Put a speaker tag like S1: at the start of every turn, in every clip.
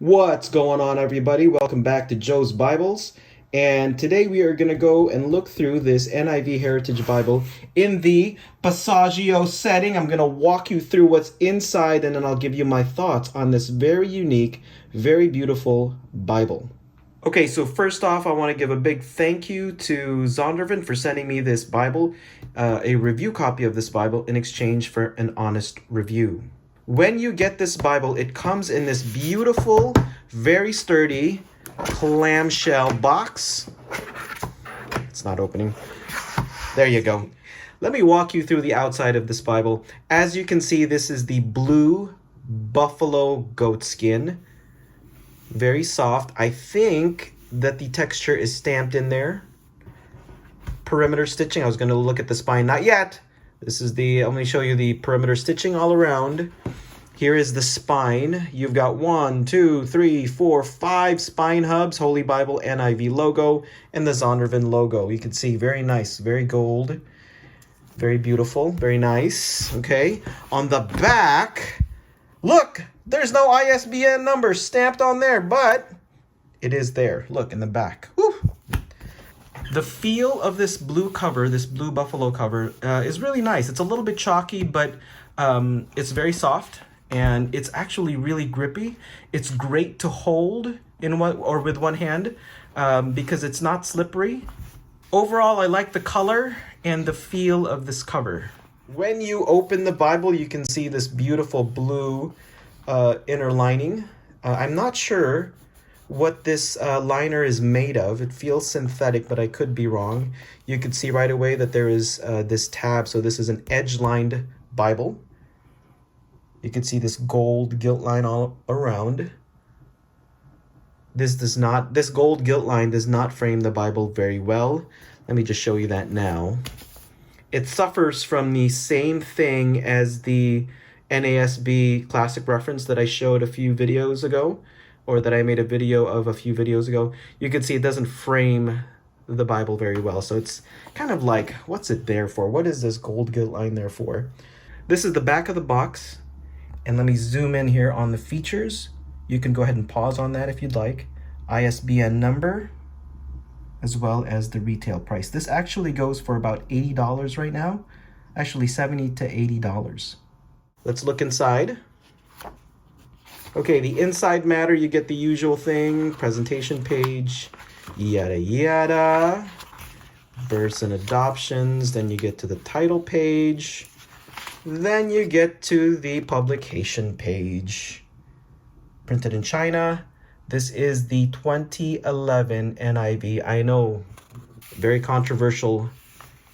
S1: What's going on, everybody? Welcome back to Joe's Bibles. And today we are going to go and look through this NIV Heritage Bible in the Passaggio setting. I'm going to walk you through what's inside, and then I'll give you my thoughts on this very unique, very beautiful Bible. Okay, so first off, I want to give a big thank you to Zondervan for sending me this Bible, a review copy of this Bible in exchange for an honest review. When you get this Bible, it comes in this beautiful, very sturdy clamshell box. It's not opening. There you go. Let me walk you through the outside of this Bible. As you can see, this is the blue buffalo goatskin. Very soft. I think that the texture is stamped in there. Perimeter stitching. I was going to look at the spine. Not yet. This is let me show you the perimeter stitching all around. Here is the spine. You've got 1, 2, 3, 4, 5 spine hubs, Holy Bible, NIV logo, and the Zondervan logo. You can see very nice, very gold, very beautiful, very nice. Okay. On the back, look, there's no ISBN number stamped on there, but it is there. Look in the back. Woo. The feel of this blue cover, this blue buffalo cover, is really nice. It's a little bit chalky, but it's very soft, and it's actually really grippy. It's great to hold with one hand because it's not slippery. Overall, I like the color and the feel of this cover. When you open the Bible, you can see this beautiful blue inner lining. I'm not sure what this liner is made of. It feels synthetic, but I could be wrong. You can see right away that there is this tab. So this is an edge-lined Bible. You can see this gold gilt line all around. This gold gilt line does not frame the Bible very well. Let me just show you that now. It suffers from the same thing as the NASB classic reference that I showed a few videos ago, or that I made a video of a few videos ago. You can see it doesn't frame the Bible very well. So it's kind of like, what's it there for? What is this gold gilt line there for? This is the back of the box. And let me zoom in here on the features. You can go ahead and pause on that if you'd like. ISBN number, as well as the retail price. This actually goes for about $80 right now. Actually, $70 to $80. Let's look inside. Okay, the inside matter, you get the usual thing. Presentation page, yada yada. Births and adoptions. Then you get to the title page. Then you get to the publication page. Printed in China. This is the 2011 NIV. I know, very controversial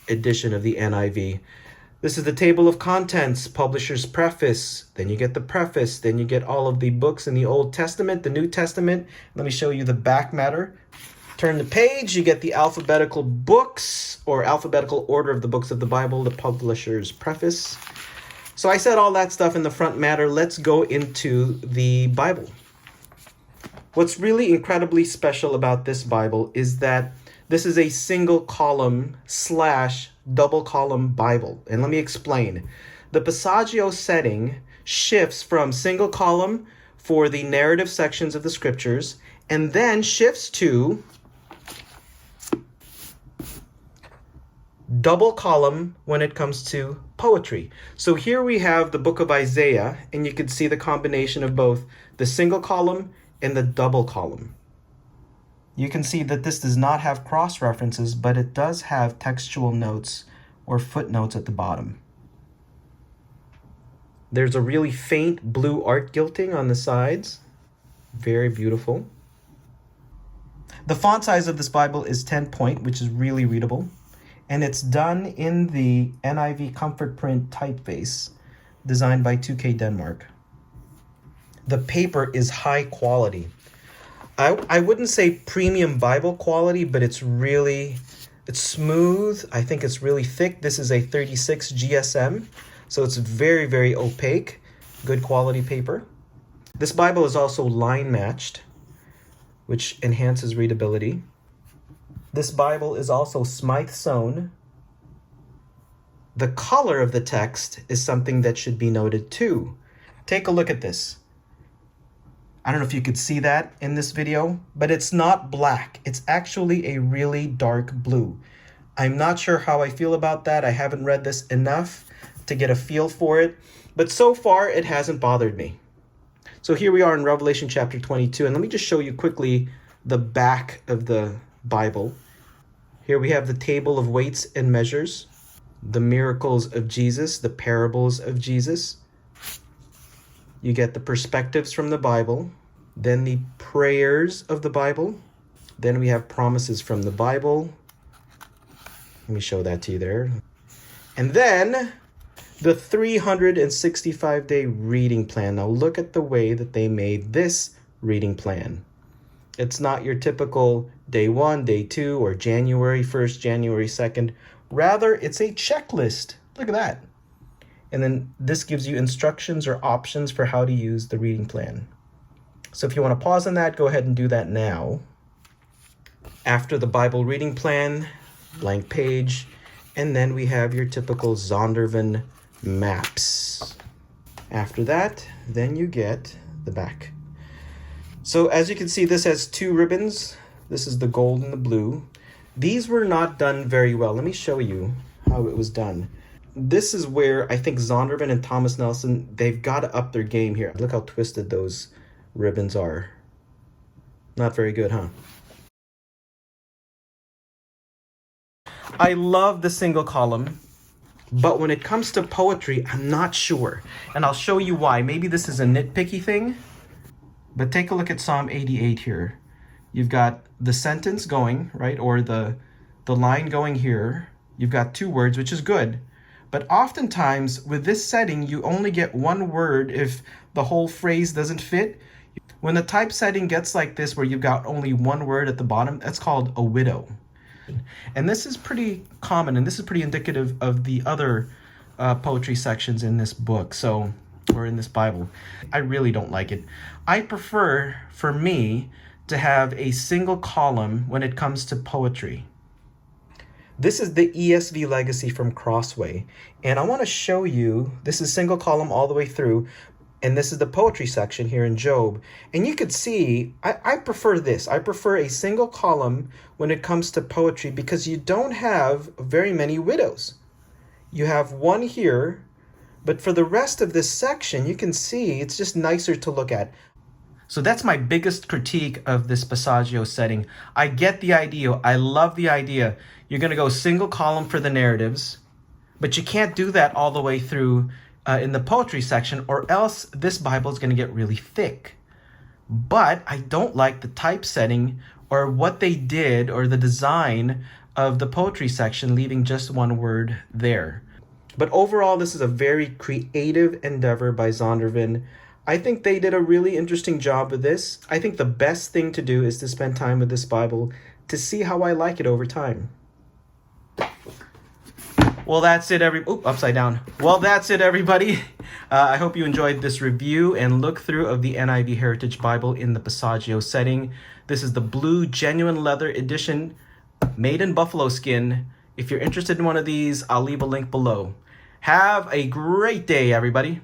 S1: edition of the NIV. This is the table of contents, publisher's preface. Then you get the preface. Then you get all of the books in the Old Testament, the New Testament. Let me show you the back matter. Turn the page, you get the alphabetical books, or alphabetical order of the books of the Bible, the publisher's preface. So I said all that stuff in the front matter. Let's go into the Bible. What's really incredibly special about this Bible is that this is a single column / double column Bible. And let me explain. The Passaggio setting shifts from single column for the narrative sections of the scriptures, and then shifts to double column when it comes to poetry. So here we have the book of Isaiah, and you can see the combination of both the single column and the double column. You can see that this does not have cross references, but it does have textual notes or footnotes at the bottom. There's a really faint blue art gilting on the sides. Very beautiful. The font size of this Bible is 10 point, which is really readable. And it's done in the NIV Comfort Print typeface, designed by 2K Denmark. The paper is high quality. I wouldn't say premium Bible quality, but it's smooth. I think it's really thick. This is a 36 GSM, so it's very, very opaque. Good quality paper. This Bible is also line matched, which enhances readability. This Bible is also Smythe sewn. The color of the text is something that should be noted too. Take a look at this. I don't know if you could see that in this video, but it's not black. It's actually a really dark blue. I'm not sure how I feel about that. I haven't read this enough to get a feel for it, but so far it hasn't bothered me. So here we are in Revelation chapter 22, and let me just show you quickly the back of the Bible. Here we have the table of weights and measures, the miracles of Jesus, the parables of Jesus. You get the perspectives from the Bible, then the prayers of the Bible, then we have promises from the Bible. Let me show that to you there. And then the 365-day reading plan. Now look at the way that they made this reading plan. It's not your typical day 1, day 2, or January 1st, January 2nd. Rather, it's a checklist. Look at that. And then this gives you instructions or options for how to use the reading plan. So if you want to pause on that, go ahead and do that now. After the Bible reading plan, blank page, and then we have your typical Zondervan maps. After that, then you get the back. So as you can see, this has 2 ribbons. This is the gold and the blue. These were not done very well. Let me show you how it was done. This is where I think Zondervan and Thomas Nelson, they've got to up their game here. Look how twisted those ribbons are. Not very good, huh? I love the single column, but when it comes to poetry, I'm not sure. And I'll show you why. Maybe this is a nitpicky thing, but take a look at Psalm 88 here. You've got the sentence going, right? Or the line going here. You've got 2 words, which is good. But oftentimes with this setting, you only get 1 word if the whole phrase doesn't fit. When the typesetting gets like this, where you've got only 1 word at the bottom, that's called a widow. And this is pretty common, and this is pretty indicative of the other poetry sections in this book, or in this Bible. I really don't like it. I prefer, for me, to have a single column when it comes to poetry. This is the ESV Legacy from Crossway, and I want to show you, this is single column all the way through, and this is the poetry section here in Job. And you could see, I prefer this. I prefer a single column when it comes to poetry because you don't have very many widows. You have 1 here, but for the rest of this section, you can see it's just nicer to look at. So that's my biggest critique of this Passaggio setting. I get the idea. I love the idea. You're going to go single column for the narratives, but you can't do that all the way through in the poetry section, or else this Bible is going to get really thick. But I don't like the typesetting or what they did or the design of the poetry section, leaving just 1 word there. But overall, this is a very creative endeavor by Zondervan. I think they did a really interesting job with this. I think the best thing to do is to spend time with this Bible to see how I like it over time. Well, that's it, upside down. Well, that's it, everybody. I hope you enjoyed this review and look through of the NIV Heritage Bible in the Passaggio setting. This is the blue genuine leather edition, made in buffalo skin. If you're interested in one of these, I'll leave a link below. Have a great day, everybody.